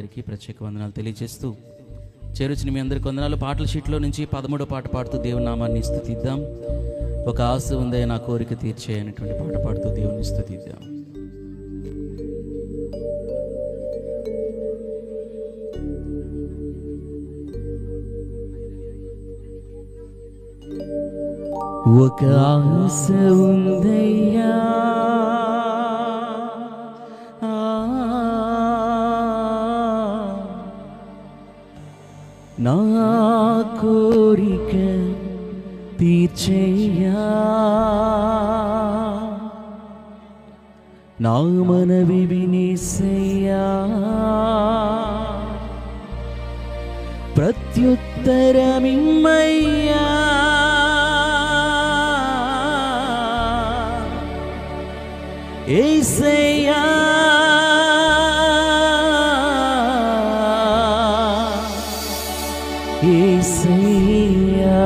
అందరికీ ప్రత్యేక వందనాలు తెలియజేస్తూ చేరుచిన మీ అందరికి వందనాలు. పాటల షీట్లో నుంచి 13వ పాట పాడుతూ దేవుని నామాన్ని స్తుతిద్దాం. ఒక ఆశ ఉందే నా కోరిక తీర్చే అనేటువంటి పాట పాడుతూ దేవుని స్తుతిద్దాం. ఒక ఆశ ఉందయ్యా నా కోరిక తీర్చేయ్యా, నా మనవి వినేసయ్యా, ప్రత్యుత్తరమిమ్మయ్యా, యేసయ్యా యేసయ్యా.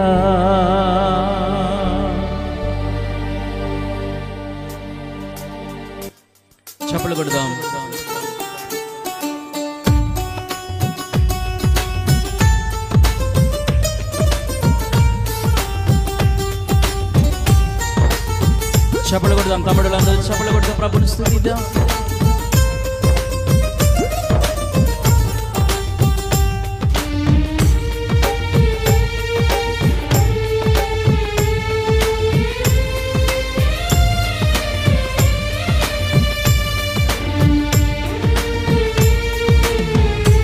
చప్పట్లు కొడదాం. చప్పట్లు కొడదాం తమ్ముడులందరూ, చప్పట్లు కొడదాం, ప్రభుని స్తుతిద్దాం.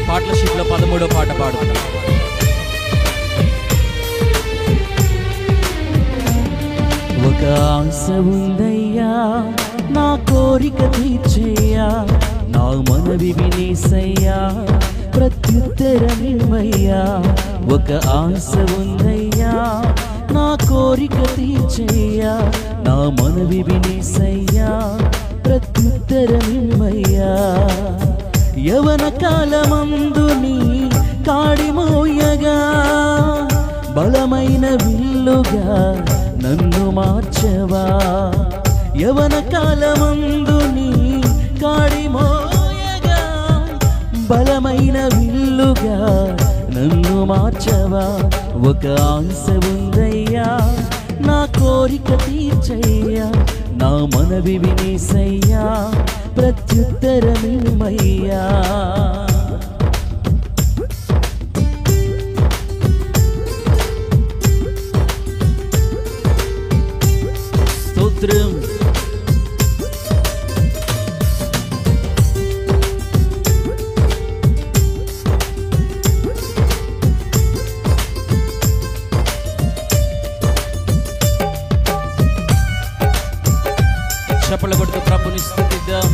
పాటల షీట్లో 13వ పాట పాడుతున్నాం. ఒక ఆశ ఉందయ్యా నా కోరిక తీర్చేయ్యా, నా మనవి వినేసయ్యా, ప్రత్యుత్తరమిమ్మయ్యా. ఒక ఆశ ఉందయ్యా నా కోరిక తీర్చేయ్యా, నా మనవి వినేసయ్యా, ప్రత్యుత్తరమిమ్మయ్యా. యవన కాలమందు నీ కాడిమోయగా, బలమైన విల్లుగా నన్ను మార్చవా. యవన కాలమందు నీ కాడిమోయగా, బలమైన విల్లుగా నన్ను మార్చవా. ఒక ఆశ ఉందయ్యా నా కోరిక తీర్చయ్యా, నా మనవి వినేసయ్యా, ప్రత్యుత్తరమిమ్మయ్యా. స్తోత్రం. చప్పట్లు కొడుతూ ప్రభుని స్తుతిద్దాం.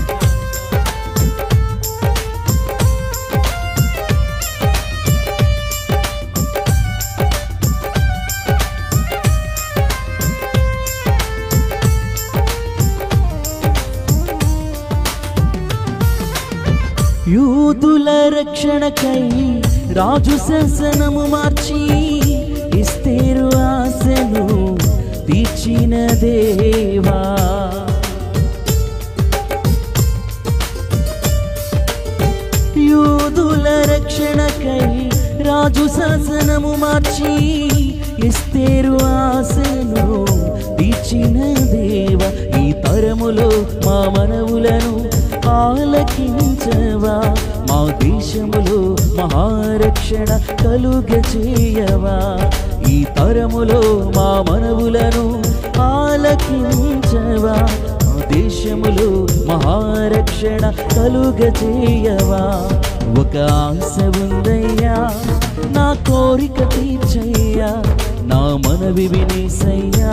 యూదుల రక్షణకై రాజు శాసనము మార్చి, ఎస్తేరు ఆశను తీర్చిన దేవా. యూదుల రక్షణకై రాజు శాసనము మార్చి, ఎస్తేరు ఆశను తీర్చిన దేవా. ఈ తరములో మా మనవులను ఆలకించవా, మా దేశములో మహారక్షణ కలుగచేయవా. ఈ తరములో మా మనవులను ఆలకించవా, మా దేశములో మహారక్షణ కలుగచేయవా. ఒక ఆశ ఉందయ్యా నా కోరిక తీర్చయ్యా, నా మనవి వినేసయ్యా.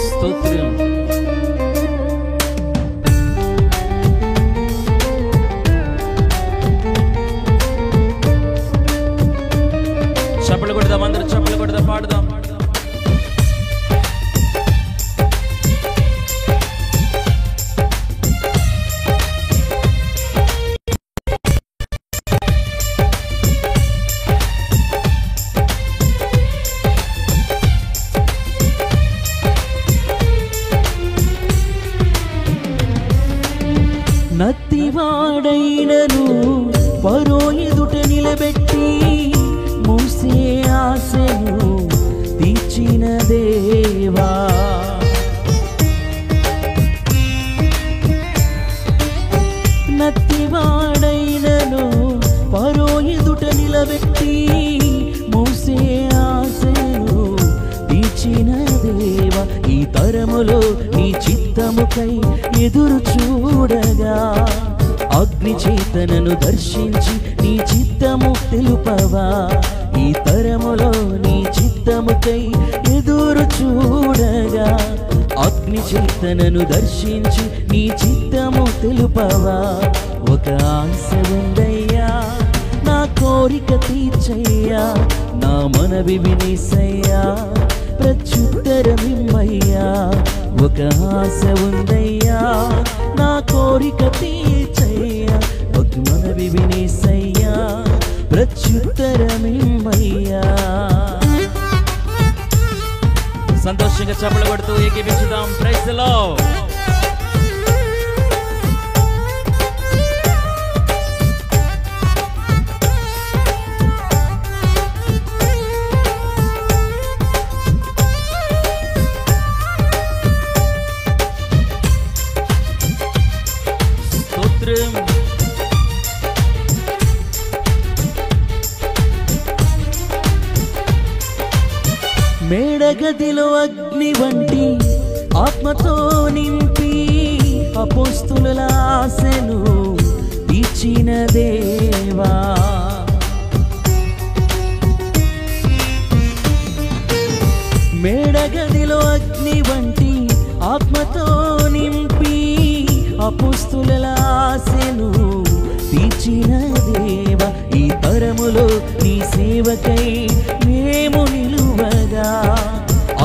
స్తోత్రం. నత్తివాడైనను ఫరో ఎదుట నిలబెట్టి మోసే ఆశను తీర్చిన దేవా. నత్తివాడైనను ఫరో ఎదుట నిలబెట్టి మోసే ఆశను తీర్చిన దేవా. ఈ తరములో నీ చిత్తముకై ఎదురు చూడగా అగ్ని చేతనను దర్శించి నీ చిత్తము తెలుపవా. ఈ తరములో నీ చిత్తముకై ఎదురు చూడగా అగ్ని చేతనను దర్శించి నీ చిత్తము తెలుపవా. ఒక ఆశ ఉందయ్యా, నా కోరిక తీర్చయ్యా, నా మనవి వినేసయ్యా, ప్రత్యుత్తరమిమ్మయ్యా. ఒక ఆశ ఉందయ్యా, నా కోరిక తీర్చయ్యా, ఒక మనవి వినేసయ్యా, ప్రత్యుత్తరమిమ్మయ్యా. సంతోషంగా చప్పలు కొడుతూ ఏకీపించుదాం. Praise the lord. మేడగదిలో అగ్ని వంటి ఆత్మతో నింపి అపోస్తుల ఆశను తీర్చిన దేవా. మేడగదిలో అగ్ని వంటి ఆత్మతో నింపి అపోస్తుల ఆశను తీర్చిన దేవా. ఈ తరములో నీ సేవకై మేము నిలువగా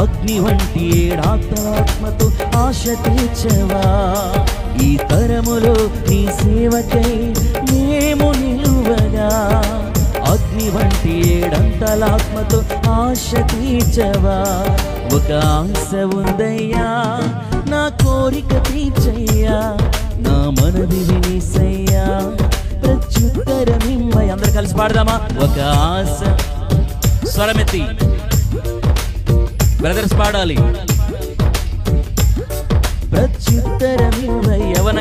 అగ్ని వంటి ఏడాత్మతో ఆశ తీర్చవా. ఈ తరములో నీ సేవకై మేము నిలువగా అగ్ని వంటి ఏడంతలాత్మతో ఆశ తీర్చవా. ఒక ఆశ ఉందయ్యా, నా కోరిక తీర్చయ్యా, నా మనవి వినేసయ్యా, ప్రత్యుత్తరమిమ్మయ్య. అందరూ కలిసి పాడదామా? ఒక ఆశ. స్వరమెత్తి బ్రదర్స్ పాడాలి. ప్రత్యుత్తరమిమ్మయ్య. యవన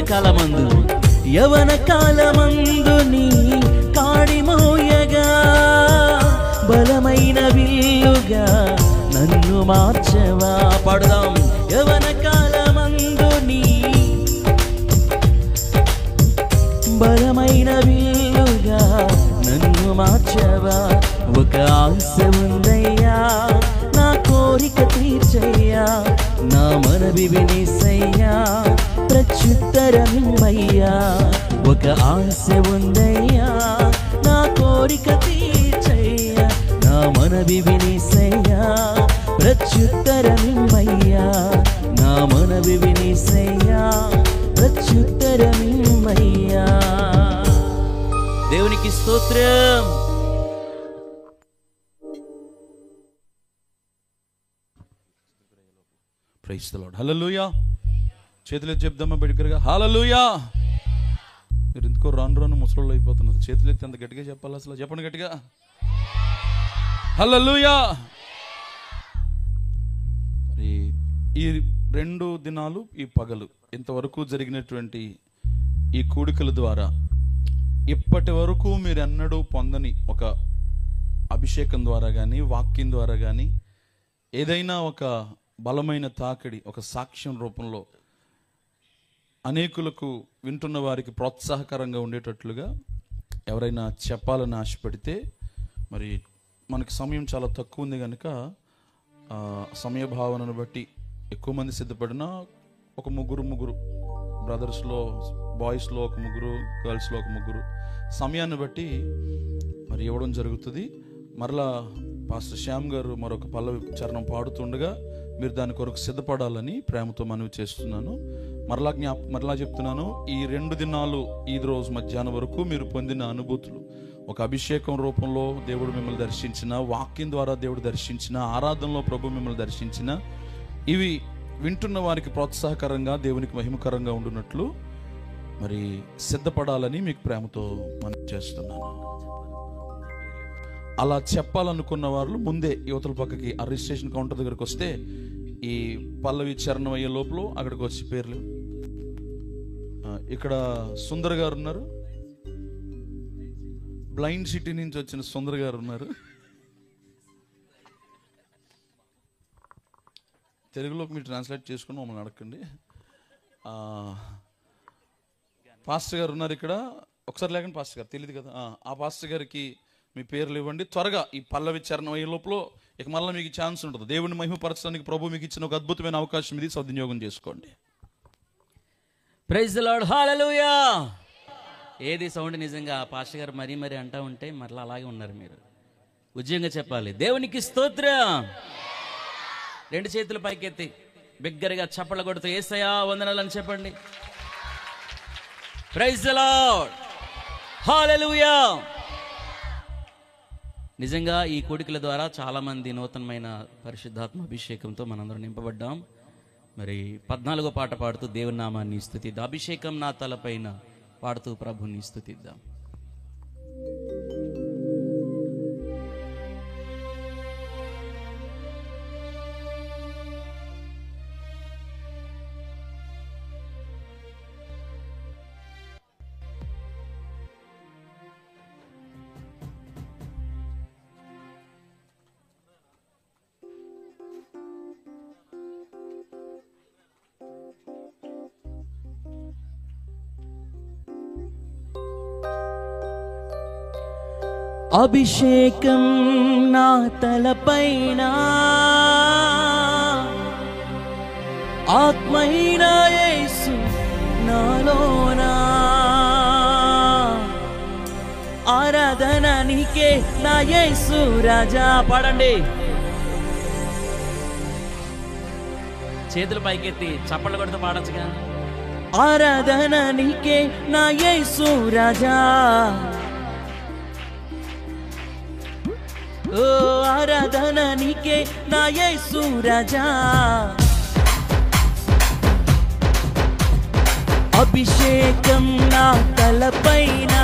కాలమందు నీ కాడిమోయగా బలమైన విల్లుగా నన్ను మార్చవా. పాడుదాం. యవన కాలమందు నీ బలమైన విల్లుగా నన్ను మార్చవా. ఒక ఆశ ఉందయ్యా, నా కోరిక తీర్చయ్యా, నా మనవి వినేసయ్యా, ప్రత్యుత్తరమిమ్మయ్యా. ఒక ఆశ ఉందయ్యా, నా కోరిక తీర్చయ్యా, నా మనవి వినేసయ్యా, ప్రత్యుత్తరమిమ్మయ్యా, నా మనవి వినేసయ్యా, ప్రత్యుత్తరమిమ్మయ్యా. దేవునికి స్తోత్రం. Praise the lord. హల్లెలూయా. చేతులు చెప్దామా బిడ్డగా? హల్లెలూయా. మీరు ఎందుకో రాను ముసలోళ్ళు అయిపోతున్నారు. చేతులు ఎత్తి అంత గట్టిగా చెప్పాలి. అసలు చెప్పండి గట్టిగా. హల్లెలూయా. ఈ 2 దినాలు ఈ పగలు ఇంతవరకు జరిగినటువంటి ఈ కూడికల ద్వారా ఇప్పటి వరకు మీరు ఎన్నడూ పొందని ఒక అభిషేకం ద్వారా కానీ వాక్యం ద్వారా కానీ ఏదైనా ఒక బలమైన తాకిడి, ఒక సాక్ష్యం రూపంలో అనేకులకు వింటున్న వారికి ప్రోత్సాహకరంగా ఉండేటట్లుగా ఎవరైనా చెప్పాలని ఆశపడితే, మరి మనకి సమయం చాలా తక్కువ ఉంది కనుక సమయ భావనను బట్టి ఎక్కువ మంది సిద్ధపడినా ఒక ముగ్గురు బ్రదర్స్లో, బాయ్స్లో ఒక ముగ్గురు, గర్ల్స్లో ఒక ముగ్గురు సమయాన్ని బట్టి మరి ఇవ్వడం జరుగుతుంది. మరలా పాస్టర్ శ్యామ్ గారు మరొక పల్లవి చరణం పాడుతుండగా మీరు దాని కొరకు సిద్ధపడాలని ప్రేమతో మనవి చేస్తున్నాను. మరలా చెప్తున్నాను, ఈ 2 దినాలు ఈ రోజు మధ్యాహ్నం వరకు మీరు పొందిన అనుభూతులు, ఒక అభిషేకం రూపంలో దేవుడు మిమ్మల్ని దర్శించిన, వాక్యం ద్వారా దేవుడు దర్శించిన, ఆరాధనలో ప్రభు మిమ్మల్ని దర్శించిన, ఇవి వింటున్న వారికి ప్రోత్సాహకరంగా దేవునికి మహిమకరంగా ఉండునట్లు మరి సిద్ధపడాలని మీకు ప్రేమతో మనం చేస్తున్నాను. అలా చెప్పాలనుకున్న వాళ్ళు ముందే యువతల పక్కకి ఆ రిజిస్ట్రేషన్ కౌంటర్ దగ్గరకు వస్తే ఈ పల్లవి చరణం అయ్యే లోపల అక్కడికి వచ్చి పేర్లు. ఇక్కడ సుందర్ గారు ఉన్నారు, బ్లైండ్ సిటీ నుంచి వచ్చిన సుందర్ గారు ఉన్నారు. తెలుగులోకి మీరు ట్రాన్స్లేట్ చేసుకుని మమ్మల్ని అడగండి. పాస్టర్ గారు ఉన్నారు ఇక్కడ, ఒకసారి లేకండి పాస్టర్ గారు, తెలియదు కదా. ఆ పాస్టర్ గారికి మీ పేర్లు ఇవ్వండి త్వరగా. ఈ పల్లవి చరణం అయ్యే లోపల ఇక మళ్ళీ మీకు ఛాన్స్ ఉంటుంది. దేవుడిని మహిమపరచడానికి ప్రభు మీకు ఇచ్చిన ఒక అద్భుతమైన అవకాశం ఇది, సద్వినియోగం చేసుకోండి. ప్రైజ్ ది లార్డ్, హల్లెలూయా. ఏది సౌండ్ నిజంగా పాస్టర్ గారు మరీ మరీ అంటూ ఉంటే మరలా అలాగే ఉన్నారు. మీరు ఉద్యోగంగా చెప్పాలి, దేవునికి స్తోత్రం. రెండు చేతులు పైకెత్తి బిగ్గరగా చప్పట్లు కొడుతూ యేసయ్యా వందనాలు అని చెప్పండి. ప్రైజ్ ది లార్డ్, హల్లెలూయా. నిజంగా ఈ కోడికల ద్వారా చాలామంది నూతనమైన పరిశుద్ధాత్మ అభిషేకంతో మనందరం నింపబడ్డాం. మరి 14వ పాట పాడుతూ దేవుని నామాన్ని స్తుతిద్దాం. అభిషేకం నా తలపైన పాడుతూ ప్రభుని స్తుతిద్దాం. అభిషేకం నా తలపైన, ఆత్మైన యేసు నాలోన, ఆరాధన నీకే నా యేసు రాజా. పాడండి, చేతులు పైకెత్తి చప్పట్లు కొడుతూ పాడొచ్చుగా. ఆరాధన నీకే నా యేసు రాజా, ఓ ఆరాధన నీకే నా యేసు రాజా. అభిషేకం నా తలపైన,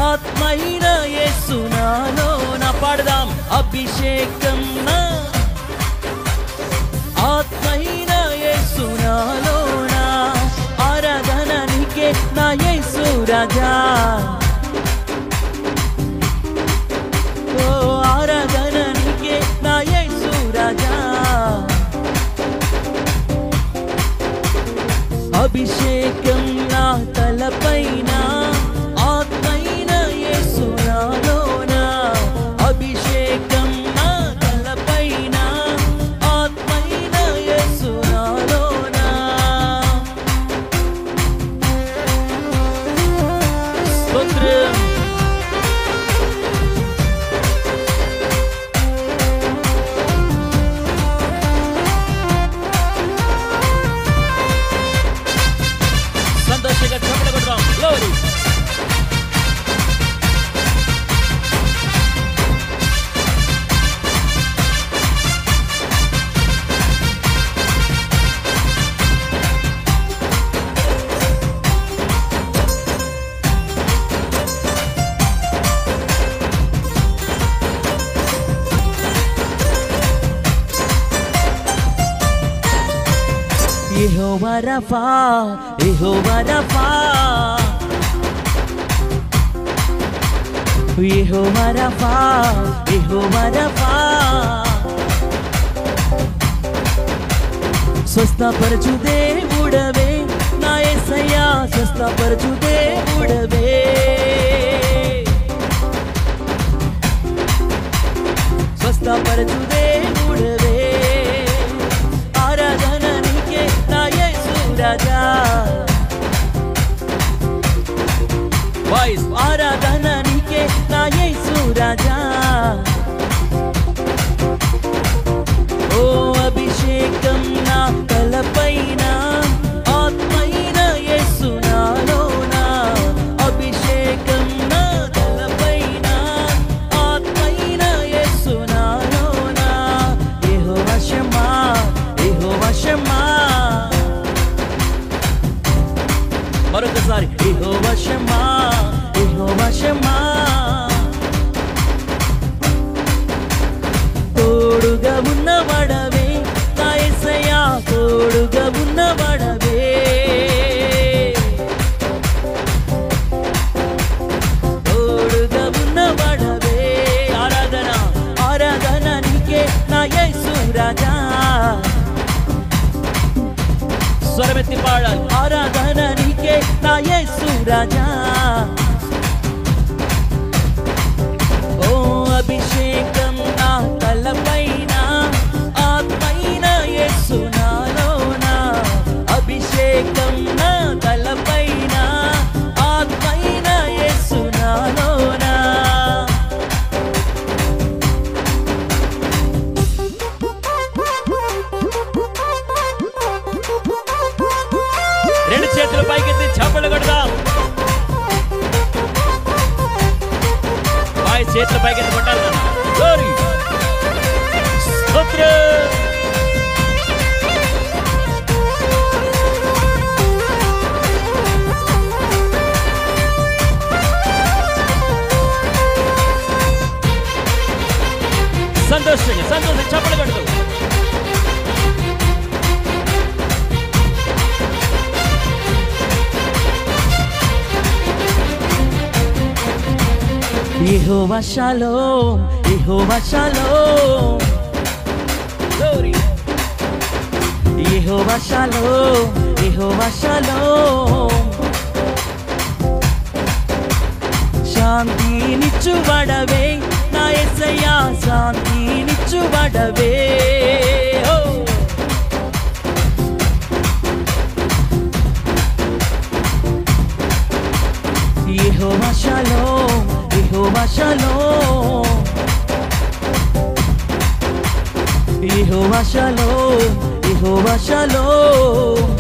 ఆత్మైన యేసు నాలోన. పాడదాం, అభిషేకం నా ఆత్మైన యేసు నాలోన, ఆరాధన నీకే నా యేసు రాజా. ఆరాధన నీకే నా యేసు రాజా. అభిషేకం నా తలపైన, ఆత్మైన యేసు నాలోన, అభిషేకం నా తలపైన, ఆత్మైన యేసు నాలోన. స్తోత్రం. యెహోవా రఫా, యెహోవా రఫా, యెహోవా రఫా, యెహోవా రఫా. స్వస్థపరచు దేవుడవే నా యేసయ్యా, స్వస్థపరచు దేవుడవే. స్వస్థపరచు దేవుడవే, ఆరాధన నీకే నా యేసు రాజా. వాయిస్, ఆరాధన నీకే నా యేసు రాజా. ఓ అభిషేకం నా తలపైన, ఆత్మైన యేసు నాలోన, అభిషేకం నా తలపైన, ఆత్మైన యేసు నాలోన. యెహోవా షమ్మా, యెహోవా షమ్మా. మరొక ఒకసారి యెహోవా షమ్మా, యెహోవా షమ్మా. తోడుగా ఉన్నవాడవే నా యేసయ్యా, తోడుగా ఉన్నవాడవే. తోడుగా ఉన్నవాడవే. ఆరాధన ఆరాధన నీకే నా యేసు రాజా. స్వరమెత్తి పాడాలి. ఆరాధన నీకే నా యేసు రాజా. ఓ అభిషేకం నా తలపైన, ఆత్మైన యేసు నాలోన. అభిషేకం నా తలపైన, ఆత్మైన యేసు నాలోన. రెండు చేతులు పైకెత్తి చప్పట్లు కొడదాం. చేతులు పైకెత్తి కొట్టాలి కదా. గ్లోరీ స్తోత్రం. సంతోషంగా సంతోషం చప్పట్లు కొడదాం. యెహోవా షాలోమ్, యెహోవా షాలోమ్. గ్లోరీ. యెహోవా షాలోమ్, యెహోవా షాలోమ్. శాంతినిచ్చువాడవే నా యేసయ్యా, శాంతినిచ్చువాడవే. ఓ యెహోవా షాలోమ్, యెహోవా షాలోమ్. యెహోవా షాలోమ్, యెహోవా షాలోమ్.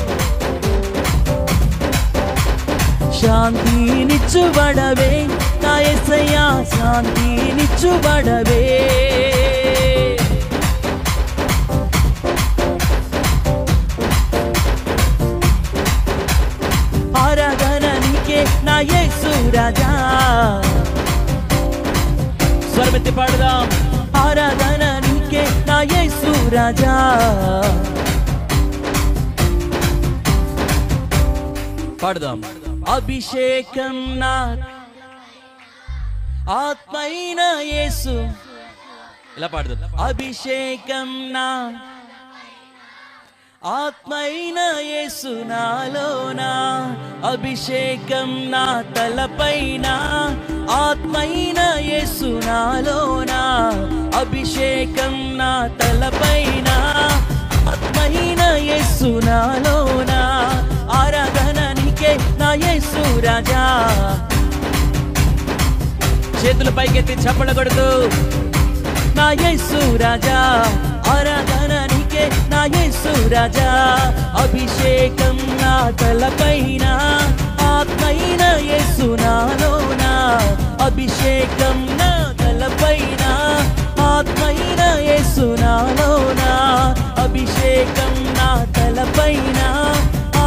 శాంతినిచ్చువాడవే నా యేసయ్యా, శాంతినిచ్చువాడవే. ఆరాధన నీకే నా యేసు రాజా. స్వరమెత్తి పాడుదాం. ఆరాధన నీకే నా యేసు రాజా. పాడుదాం. అభిషేకం నా ఆత్మైన యేసు. ఇలా పాడుదాం. అభిషేకం నా ఆత్మైన యేసు నాలోన. అభిషేకం నా తలపైన, ఆత్మైన యేసు నాలోన. అభిషేకం నా తలపైన, ఆత్మైన యేసు నాలోన. ఆరాధన నీకే నా యేసు రాజా. చేతులు పైకెత్తి చప్పట్లు కొడుతూ నా యేసు రాజా. ఆరాధన నీకే నా యేసు రాజా. అభిషేకం నా తలపైన, ఆత్మైన యేసు నాలోన. అభిషేకం నా తలపైన, ఆత్మైన యేసు నాలోన. అభిషేకం నా తలపైన,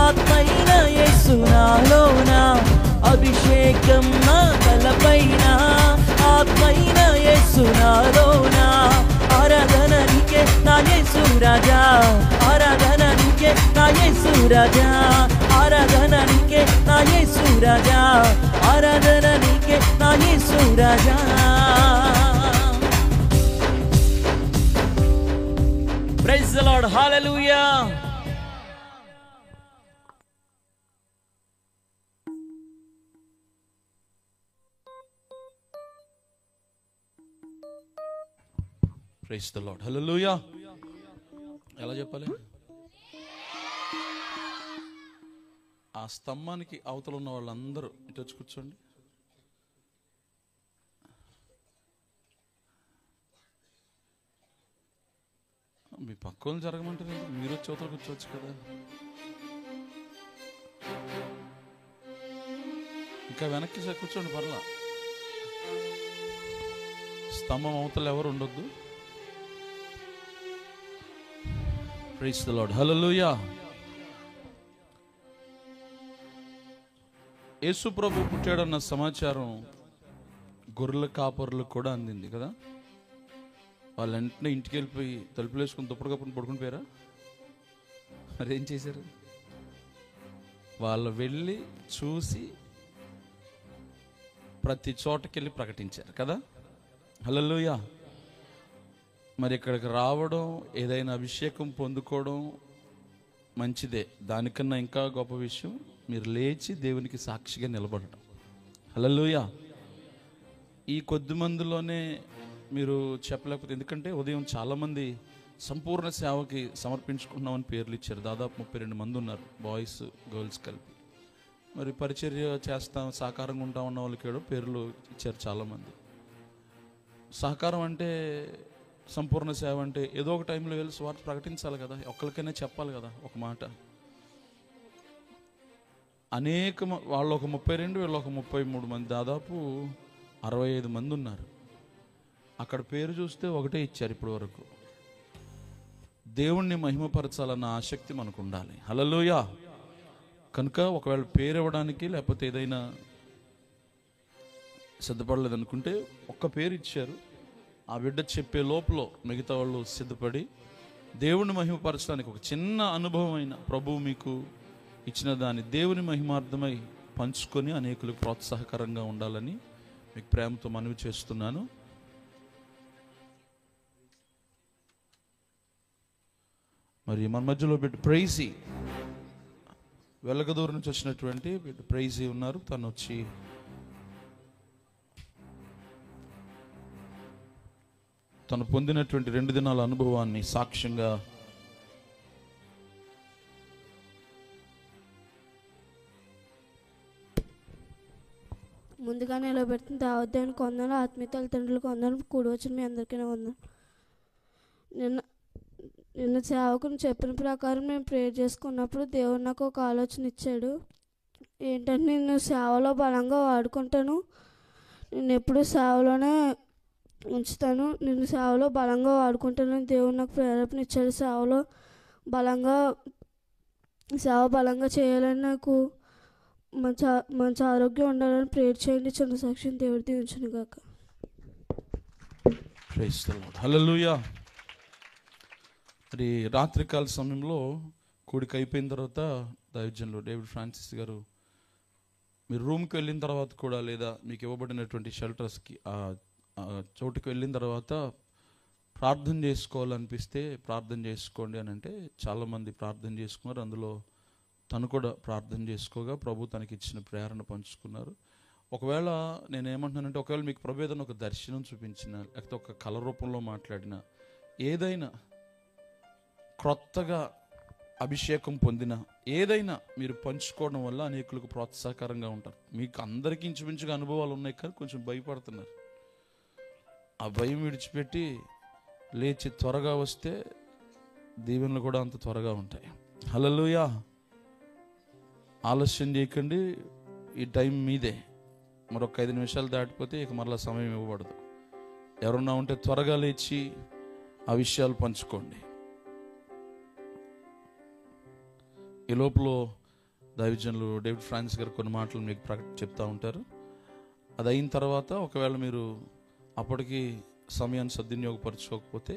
ఆత్మైన యేసు నాలోన. అభిషేకం నా తలపైన, ఆత్మైన యేసు నాలోన. ఆరాధన నీకే నా యేసు రాజా. ఆరాధన నీకే నా యేసు రాజా. ఆరాధన నీకే నా యేసు రాజా. ఆరాధన నీకే నా యేసు రాజా. Praise the lord. హల్లెలూయా. Praise the lord. హల్లెలూయా. ఎలా చెప్పాలి? ఆ స్తంభానికి అవతల ఉన్న వాళ్ళందరూ ఇటు వచ్చి కూర్చోండి. మీ పక్కన జరగమంటారు, మీరు వచ్చి అవతల కూర్చోవచ్చు కదా. ఇంకా వెనక్కి కూర్చోండి, పర్లా. స్తంభం అవతల ఎవరు ఉండొద్దు. Praise the lord. హల్లెలూయా. యేసు ప్రభు పుట్టాడన్న సమాచారం గొర్రెల కాపరులకు కూడా అందింది కదా. వాళ్ళు వెంటనే ఇంటికి వెళ్ళిపోయి తలుపులు వేసుకుని దుప్పటికప్పుని పడుకుని పోయారా? మరి ఏం చేశారు? వాళ్ళు వెళ్ళి చూసి ప్రతి చోటకెళ్ళి ప్రకటించారు కదా. హల్లెలూయా. మరి ఇక్కడికి రావడం, ఏదైనా అభిషేకం పొందుకోవడం మంచిదే. దానికన్నా ఇంకా గొప్ప విషయం మీరు లేచి దేవునికి సాక్షిగా నిలబడటం. హల్లెలూయా. ఈ కొద్ది మందిలోనే మీరు చెప్పలేకపోతే, ఎందుకంటే ఉదయం చాలామంది సంపూర్ణ సేవకి సమర్పించుకున్నామని పేర్లు ఇచ్చారు. దాదాపు 32 మంది ఉన్నారు, బాయ్స్ గర్ల్స్ కలిపి. మరి పరిచర్య చేస్తాం, సహకారంగా ఉంటాం ఉన్న వాళ్ళకి కూడా పేర్లు ఇచ్చారు చాలామంది. సహకారం అంటే, సంపూర్ణ సేవ అంటే ఏదో ఒక టైంలో వెళ్ళి స్వార్థ ప్రకటించాలి కదా, ఒక్కరికైనా చెప్పాలి కదా ఒక మాట. వాళ్ళు ఒక 32, వీళ్ళు ఒక 33 మంది, దాదాపు 65 మంది ఉన్నారు. అక్కడ పేరు చూస్తే ఒకటే ఇచ్చారు ఇప్పటి వరకు. దేవుణ్ణి మహిమపరచాలన్న ఆసక్తి మనకు ఉండాలి. హల్లెలూయా. కనుక ఒకవేళ పేరు ఇవ్వడానికి లేకపోతే ఏదైనా సిద్ధపడలేదు అనుకుంటే ఒక్క పేరు ఇచ్చారు. ఆ బిడ్డ చెప్పే లోపల మిగతా వాళ్ళు సిద్ధపడి దేవుని మహిమపరచడానికి ఒక చిన్న అనుభవం అయిన ప్రభువు మీకు ఇచ్చిన దాన్ని దేవుని మహిమార్థమై పంచుకొని అనేకులకు ప్రోత్సాహకరంగా ఉండాలని మీకు ప్రేమతో మనవి చేస్తున్నాను. మరి మన మధ్యలో బిడ్డ ప్రైజీ, వెలగదూరు నుంచి వచ్చినటువంటి బిడ్డ ప్రైజీ ఉన్నారు. తను వచ్చి తను పొందినటువంటి 2 దినాల అనుభవాన్ని సాక్ష్యంగా ముందుగా నిలబెడుతున్న దావద్దానికి వందనాలు, ఆత్మీయ తల్లిదండ్రులకు వందనాలు, కూడి వచ్చిన మీ అందరికీ వందనాలు. నిన్న సేవకుని చెప్పిన ప్రకారం నేను ప్రేయర్ చేసుకున్నప్పుడు దేవుడు నాకు ఒక ఆలోచన ఇచ్చాడు. ఏంటంటే, నేను సేవలో బలంగా వాడుకుంటాను, నేను ఎప్పుడు సేవలోనే ఉంచుతాను, నేను సేవలో బలంగా వాడుకుంటానని దేవుడు నాకు ప్రేరేపణ ఇచ్చాడు. సేవ బలంగా చేయాలని, నాకు మంచి ఆరోగ్యం ఉండాలని ప్రేయర్ చేయండి. చిన్న సాక్ష్యం దేవుడు దీవించును గాక. Praise the lord. హల్లెలూయా. మరి రాత్రికాల సమయంలో కూడిక అయిపోయిన తర్వాత దైవజనులు డేవిడ్ ఫ్రాన్సిస్ గారు, మీరు రూమ్కి వెళ్ళిన తర్వాత కూడా, లేదా మీకు ఇవ్వబడినటువంటి షెల్టర్స్కి ఆ చోటుకి వెళ్ళిన తర్వాత ప్రార్థన చేసుకోవాలనిపిస్తే ప్రార్థన చేసుకోండి అని అంటే చాలామంది ప్రార్థన చేసుకున్నారు. అందులో తను కూడా ప్రార్థన చేసుకోగా ప్రభు తనకి ఇచ్చిన ప్రేరణ పంచుకున్నారు. ఒకవేళ నేనేమంటున్నానంటే, ఒకవేళ మీకు ప్రభు ఏదైనా ఒక దర్శనం చూపించిన, లేకపోతే ఒక కళ రూపంలో మాట్లాడిన, ఏదైనా క్రొత్తగా అభిషేకం పొందిన ఏదైనా మీరు పంచుకోవడం వల్ల అనేకులకు ప్రోత్సాహకరంగా ఉంటారు. మీకు అందరికీ ఇంచుమించుగా అనుభవాలు ఉన్నాయి కానీ కొంచెం భయపడుతున్నారు. ఆ భయం విడిచిపెట్టి లేచి త్వరగా వస్తే దీవెనలు కూడా అంత త్వరగా ఉంటాయి. హల్లెలూయా. ఆలస్యం చేయకండి, ఈ టైం మీదే. మరొక 5 నిమిషాలు దాటిపోతే ఇక మరలా సమయం ఇవ్వబడదు. ఎవరన్నా ఉంటే త్వరగా లేచి ఆ విషయాలు పంచుకోండి. ఈ లోపల దైవజనులు డేవిడ్ ఫ్రాన్సిస్ గారు కొన్ని మాటలు మీకు చెప్తా ఉంటారు. అది అయిన తర్వాత ఒకవేళ మీరు అప్పటికి సమయాన్ని సద్వినియోగపరచుకోకపోతే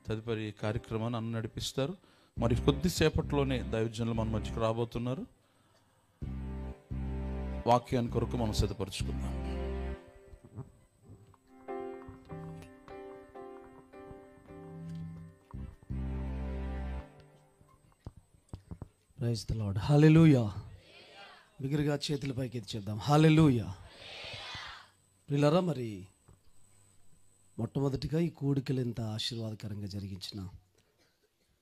తదుపరి కార్యక్రమాన్ని అన్న నడిపిస్తారు. మరి కొద్దిసేపట్లోనే దైవజనులు మన మధ్యకు రాబోతున్నారు. వాక్యాన్ని కొరకు మనం సిద్ధపరచుకుందాం. Praise the lord. హల్లెలూయా. బిగ్గరగా చేతుల పైకి ఎత్తి చెప్దాం హల్లెలూయా. ప్రియులారా, మరి మొట్టమొదటిగా ఈ కూడికలు ఎంత ఆశీర్వాదకరంగా జరిగించిన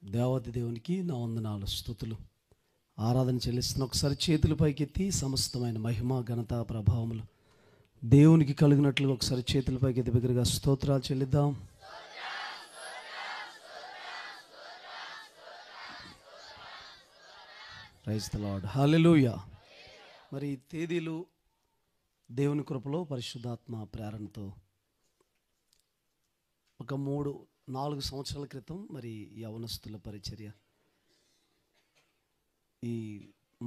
దేవాది దేవునికి నా వందనాలు, స్తుతులు, ఆరాధన చెల్లిస్తున్న. ఒకసారి చేతుల పైకి ఎత్తి సమస్తమైన మహిమ, ఘనత, ప్రభావములు దేవునికి కలిగినట్లుగా ఒకసారి చేతుల పైకి ఎత్తి బిగ్గరగా స్తోత్రాలు చెల్లిద్దాం. Praise the lord. హల్లెలూయా. మరి తేదీలు దేవుని కృపలో పరిశుద్ధాత్మ ప్రేరణతో ఒక 3-4 సంవత్సరాల క్రితం మరి యవనస్తుల పరిచర్య ఈ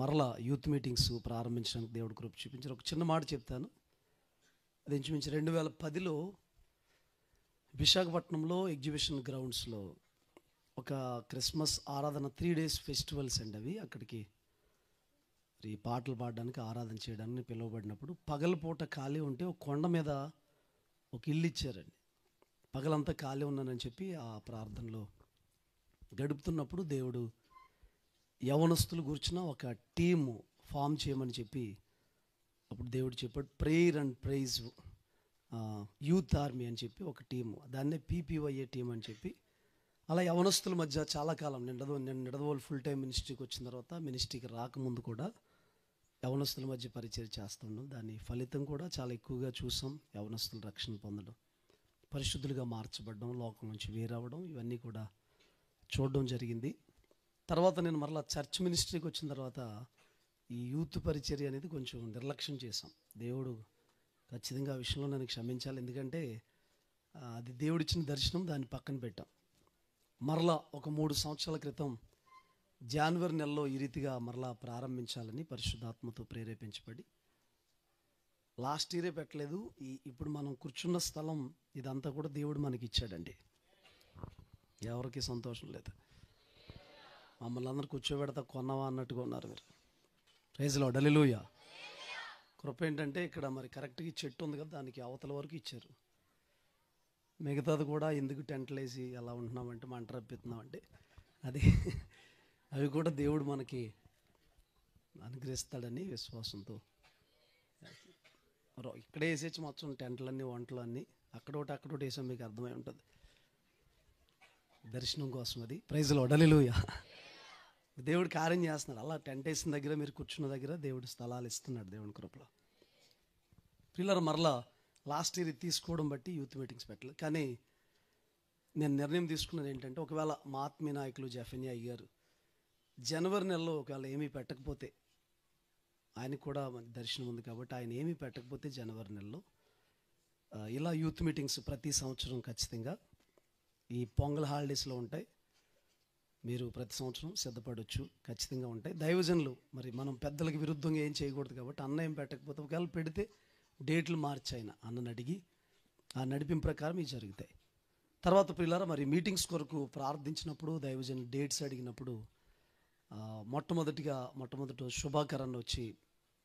మరలా యూత్ మీటింగ్స్ ప్రారంభించడానికి దేవుడు కృప చూపించారు. ఒక చిన్న మాట చెప్తాను. అది ఇంచుమించు 2010లో విశాఖపట్నంలో ఎగ్జిబిషన్ గ్రౌండ్స్లో ఒక క్రిస్మస్ ఆరాధన 3 days ఫెస్టివల్స్ అండి అవి. అక్కడికి ఈ పాటలు పాడడానికి ఆరాధన చేయడానికి పిలువబడినప్పుడు పగలపూట ఖాళీ ఉంటే ఒక కొండ మీద ఒక ఇల్లు ఇచ్చారండి. పగలంతా ఖాళీ ఉన్నానని చెప్పి ఆ ప్రార్థనలో గడుపుతున్నప్పుడు దేవుడు యవనస్తులు కూర్చున్న ఒక టీము ఫామ్ చేయమని చెప్పి అప్పుడు దేవుడు చెప్పాడు, prayer and praise youth army అని చెప్పి ఒక టీము, దాన్నే PPYA టీం అని చెప్పి. అలా యవనస్తుల మధ్య చాలా కాలం నేను నిడదవోలు ఫుల్ టైం మినిస్ట్రీకి వచ్చిన తర్వాత, మినిస్ట్రీకి రాకముందు కూడా యవనస్తుల మధ్య పరిచయం చేస్తున్నాం. దాని ఫలితం కూడా చాలా ఎక్కువగా చూసాం. యవనస్తులు రక్షణ పొందడం, పరిశుద్ధులుగా మార్చబడడం, లోకం నుంచి వేరవడం, ఇవన్నీ కూడా చూడడం జరిగింది. తర్వాత నేను మరలా చర్చ్ మినిస్ట్రీకి వచ్చిన తర్వాత ఈ యూత్ పరిచర్య అనేది కొంచెం నిర్లక్ష్యం చేశాం. దేవుడు ఖచ్చితంగా ఆ విషయంలో నన్ను క్షమించాలి. ఎందుకంటే అది దేవుడిచ్చిన దర్శనం, దాన్ని పక్కన పెట్టాం. మరలా ఒక 3 సంవత్సరాల క్రితం జనవరి నెలలో ఈ రీతిగా మరలా ప్రారంభించాలని పరిశుద్ధాత్మతో ప్రేరేపించబడి లాస్ట్ ఇయరే పెట్టలేదు. ఇప్పుడు మనం కూర్చున్న స్థలం ఇదంతా కూడా దేవుడు మనకి ఇచ్చాడండి. ఎవరికి సంతోషం లేదు. మమ్మల్ని అందరూ కూర్చోబెడతా కొన్నావా అన్నట్టుగా ఉన్నారు మీరు. ప్రైజ్ లార్డ్, హల్లెలూయా. కృప ఏంటంటే ఇక్కడ మరి కరెక్ట్గా చెట్టు ఉంది కదా, దానికి అవతల వరకు ఇచ్చారు. మిగతాది కూడా ఎందుకు టెంట్లు వేసి అలా ఉంటున్నామంటే మంట రప్పిస్తున్నామంటే అది అవి కూడా దేవుడు మనకి అనుగ్రహిస్తాడని విశ్వాసంతో ఇక్కడే వేసేసి మొత్తం టెంట్లన్నీ వంటలు అన్నీ అక్కడోటి వేసాం. మీకు అర్థమై ఉంటుంది దర్శనం కోసం. అది ప్రైజ్ లార్డ్, హల్లెలూయా. దేవుడు కార్యం చేస్తున్నాడు. అలా టెంట్ వేసిన దగ్గర మీరు కూర్చున్న దగ్గర దేవుడు స్థలాలు ఇస్తున్నాడు దేవుని కృపలో. పిల్లలు మరలా లాస్ట్ ఇయర్ తీసుకోవడం బట్టి యూత్ మీటింగ్స్ పెట్టలేదు. కానీ నేను నిర్ణయం తీసుకున్నది ఏంటంటే, ఒకవేళ మా ఆత్మీయ నాయకులు జఫన్యా అయ్యారు జనవరి నెలలో ఒకవేళ ఏమీ పెట్టకపోతే, ఆయనకు కూడా దర్శనం ఉంది కాబట్టి ఆయన ఏమీ పెట్టకపోతే జనవరి నెలలో ఇలా యూత్ మీటింగ్స్ ప్రతి సంవత్సరం ఖచ్చితంగా ఈ పొంగల్ హాలిడేస్లో ఉంటాయి. మీరు ప్రతి సంవత్సరం సిద్ధపడవచ్చు, ఖచ్చితంగా ఉంటాయి. దైవజనులు మరి మనం పెద్దలకు విరుద్ధంగా ఏం చేయకూడదు కాబట్టి అన్న ఏం పెట్టకపోతే ఒకవేళ పెడితే డేట్లు మార్చాయన అన్నని అడిగి ఆ నడిపింపు ప్రకారం ఇవి జరుగుతాయి. తర్వాత పిల్లరా మరి మీటింగ్స్ కొరకు ప్రార్థించినప్పుడు దైవజనులు డేట్స్ అడిగినప్పుడు మొట్టమొదటి శుభాకరణ వచ్చి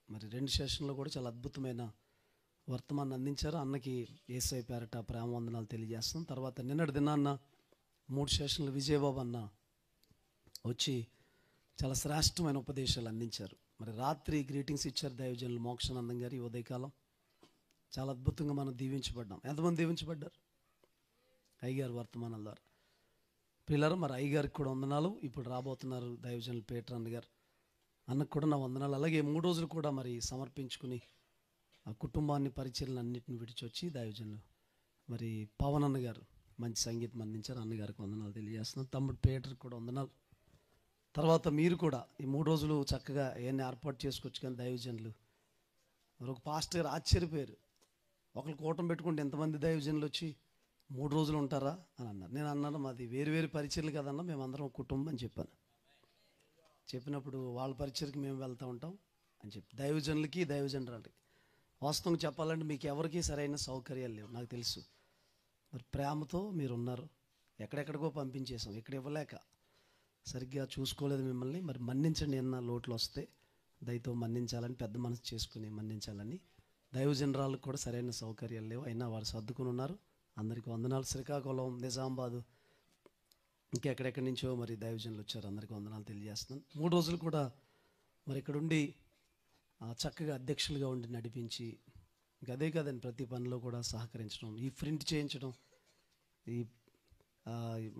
మరి 2 సెషన్లో కూడా చాలా అద్భుతమైన వర్తమానం అందించారు. అన్నకి యేసయ్య పేరట ప్రేమ వందనాలు తెలియజేస్తాం. తర్వాత నిన్నటి దినాన్న 3 సెషన్లు విజయబాబు అన్న వచ్చి చాలా శ్రేష్టమైన ఉపదేశాలు అందించారు. మరి రాత్రి గ్రీటింగ్స్ ఇచ్చారు దైవజనులు మోక్షానందం గారి. ఉదయకాలం చాలా అద్భుతంగా మనం దీవించబడ్డాం. ఎంతమంది దీవించబడ్డారు అయ్యగారు వర్తమానాల ద్వారా? పిల్లలు మరి అయ్యగారికి కూడా వందనాలు. ఇప్పుడు రాబోతున్నారు దైవజనులు పీటర్ అన్న గారు, అన్నకు కూడా నా వందనాలు. అలాగే 3 రోజులు కూడా మరి సమర్పించుకుని ఆ కుటుంబాన్ని పరిచయలను అన్నింటిని విడిచొచ్చి దైవజనులు మరి పవన్ అన్న గారు మంచి సంగీతం అందించారు. అన్నగారికి వందనాలు తెలియజేస్తున్నాం. తమ్ముడు పీటర్కి కూడా వందనాలు. తర్వాత మీరు కూడా ఈ 3 రోజులు చక్కగా ఏమైనా ఏర్పాటు చేసుకోవచ్చు. కానీ దైవజనులు మరి ఒక పాస్టర్ గారు ఆశ్చర్యపోయారు, ఒకరు కూటం పెట్టుకుంటే ఎంతమంది దైవజనులు వచ్చి 3 రోజులు ఉంటారా అని అన్నారు. నేను అన్నాను, మాది వేరు పరిచయలు కదన్నా, మేమందరం ఒక కుటుంబం అని చెప్పాను. చెప్పినప్పుడు వాళ్ళ పరిచయకి మేము వెళ్తూ ఉంటాం అని చెప్పి దైవజనులకి వాస్తవంగా చెప్పాలంటే మీకు ఎవరికి సరైన సౌకర్యాలు లేవు, నాకు తెలుసు. మరి ప్రేమతో మీరు ఉన్నారు, ఎక్కడెక్కడికో పంపించేసాం, ఇక్కడ ఇవ్వలేక సరిగ్గా చూసుకోలేదు మిమ్మల్ని. మరి మన్నించండి, ఏమన్నా లోట్లు వస్తే దయతో మన్నించాలని, పెద్ద మనసు చేసుకుని మన్నించాలని. దైవజనరాలకు కూడా సరైన సౌకర్యాలు లేవు, అయినా వారు సర్దుకుని ఉన్నారు. అందరికీ వందనాలు. శ్రీకాకుళం, నిజామాబాదు, ఇంకెక్కడెక్కడి నుంచో మరి దైవజనులు వచ్చారు, అందరికీ వందనాలు తెలియజేస్తున్నాను. 3 రోజులు కూడా మరి ఇక్కడ ఉండి చక్కగా అధ్యక్షులుగా ఉండి నడిపించి, ఇంకా అదే కాదండి ప్రతి పనిలో కూడా సహకరించడం, ఈ ప్రింట్ చేయించడం, ఈ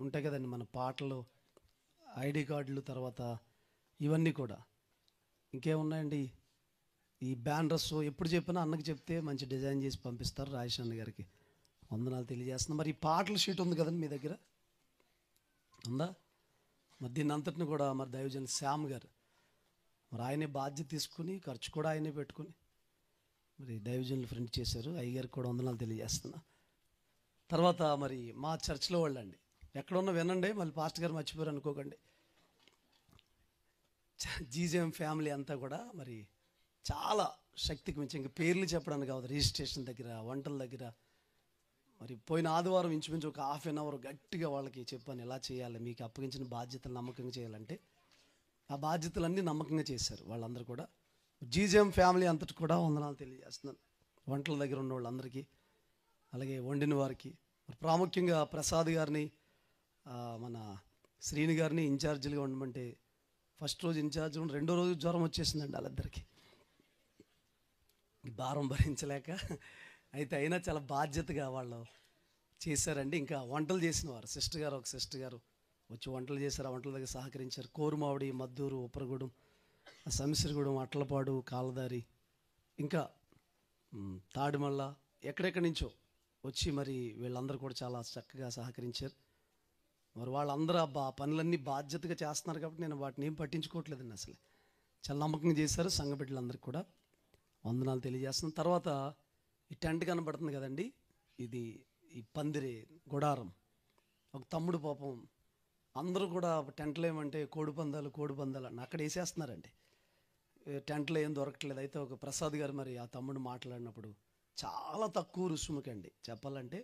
ఉంటాయి కదండి మన పాటలు, ఐడి కార్డులు, తర్వాత ఇవన్నీ కూడా ఇంకేమున్నాయండి, ఈ బ్యానర్స్ ఎప్పుడు చెప్పినా అన్నకి చెప్తే మంచి డిజైన్ చేసి పంపిస్తారు. రాజేష్ అన్న గారికి వందనాలు తెలియజేస్తున్నాం. మరి ఈ పాటల షీట్ ఉంది కదండి మీ దగ్గర ఉందా? మరి దీన్ని అంతటిని కూడా మరి దైవజన్ శ్యామ్ గారు మరి ఆయనే బాధ్యత తీసుకుని ఖర్చు కూడా ఆయనే పెట్టుకుని మరి దైవజనులు ప్రింట్ చేశారు. అయ్యగారికి కూడా వందనాలు తెలియజేస్తున్నా. తర్వాత మరి మా చర్చ్లో వాళ్ళండి, ఎక్కడున్నా వినండి, మళ్ళీ పాస్టర్ గారు మర్చిపోయారు అనుకోకండి. జీజేఎం ఫ్యామిలీ అంతా కూడా మరి చాలా శక్తికి మించి ఇంకా పేర్లు చెప్పడానికి కావద్దు, రిజిస్ట్రేషన్ దగ్గర, వంటల దగ్గర. మరి పోయిన ఆదివారం ఇంచుమించు ఒక ½ అన్ అవర్ గట్టిగా వాళ్ళకి చెప్పాను ఎలా చేయాలి, మీకు అప్పగించిన బాధ్యతలు నమ్మకంగా చేయాలంటే ఆ బాధ్యతలన్నీ నమ్మకంగా చేశారు వాళ్ళందరూ కూడా. జీజేఎం ఫ్యామిలీ అంతటి కూడా వందనాలు తెలియజేస్తున్నాను వంటల దగ్గర ఉన్న వాళ్ళందరికీ, అలాగే వండిన వారికి. మరి ప్రాముఖ్యంగా ప్రసాద్ గారిని, మన శ్రీని గారిని ఇన్ఛార్జీలుగా ఉండమంటే ఫస్ట్ రోజు ఇన్ఛార్జ్ ఉండి 2వ రోజు జ్వరం వచ్చేసిందండి వాళ్ళిద్దరికి, భారం భరించలేక. అయితే అయినా చాలా బాధ్యతగా వాళ్ళు చేశారండి. ఇంకా వంటలు చేసిన వారు సిస్టర్ గారు, ఒక సిస్టర్ గారు వచ్చి వంటలు చేశారు, ఆ వంటల దగ్గర సహకరించారు. కోరుమావిడి, మద్దూరు, ఉప్పరగూడెం, సమిసిరిగూడెం, అట్లపాడు, కాలదారి, ఇంకా తాడిమల్ల, ఎక్కడెక్కడి నుంచో వచ్చి మరి వీళ్ళందరూ కూడా చాలా చక్కగా సహకరించారు. మరి వాళ్ళందరూ పనులన్నీ బాధ్యతగా చేస్తున్నారు కాబట్టి నేను వాటిని ఏం పట్టించుకోవట్లేదండి. అసలు చాలా నమ్మకంగా చేశారు. సంఘ బిడ్డలందరికీ కూడా వందనాలు తెలియజేస్తున్నాను. తర్వాత ఈ టెంట్ కనబడుతుంది కదండి, ఇది ఈ పందిరి గుడారం. ఒక తమ్ముడు పాపం అందరూ కూడా టెంట్లు ఏమంటే కోడి పందాలు అని అక్కడ వేసేస్తున్నారండి. టెంట్లో ఏం దొరకట్లేదు. అయితే ఒక ప్రసాద్ గారు మరి ఆ తమ్ముడు మాట్లాడినప్పుడు చాలా తక్కువ రుసుముకండి చెప్పాలంటే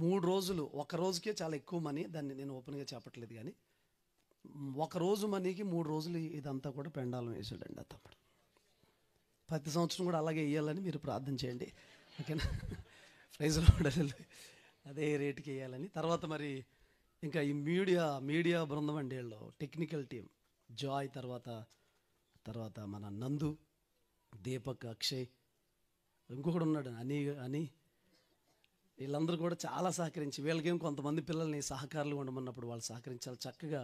3 రోజులు, ఒక రోజుకే చాలా ఎక్కువ మనీ. దాన్ని నేను ఓపెన్గా చెప్పట్లేదు కానీ ఒక రోజు మనీకి 3 రోజులు ఇదంతా కూడా పెండాలం వేసాడండి ఆ తమ్ముడు. ప్రతి సంవత్సరం కూడా అలాగే వేయాలని మీరు ప్రార్థన చేయండి, ఓకేనా? ప్రైజ్లో ఉండాలి, అదే రేటుకి వేయాలని. తర్వాత మరి ఇంకా ఈ మీడియా బృందం అండి, వీళ్ళు టెక్నికల్ టీం, జాయ్, తర్వాత మన నందు, దీపక్, అక్షయ్, ఇంకొకడు ఉన్నాడు అని వీళ్ళందరూ కూడా చాలా సహకరించి, వీళ్ళకేం కొంతమంది పిల్లల్ని సహకారులు ఉండమన్నప్పుడు వాళ్ళు సహకరించాలి. చక్కగా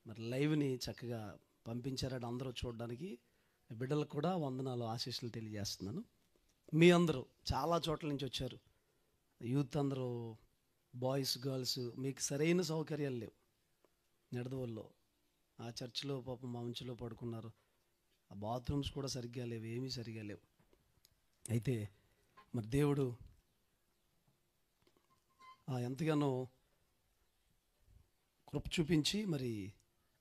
మరి లైవ్ని చక్కగా పంపించారని అందరూ చూడడానికి. బిడ్డలకు కూడా వందనాలు, ఆశీస్సులు తెలియజేస్తున్నాను. మీ అందరూ చాలా చోట్ల నుంచి వచ్చారు, యూత్ అందరూ, బాయ్స్, గర్ల్స్, మీకు సరైన సౌకర్యాలు లేవు. నిడదవోల్లో ఆ చర్చిలో పాపం మంచులో పడుకున్నారు, ఆ బాత్రూమ్స్ కూడా సరిగ్గా లేవు, ఏమీ సరిగ్గా లేవు. అయితే మరి దేవుడు ఎంతగానో కృప చూపించి మరి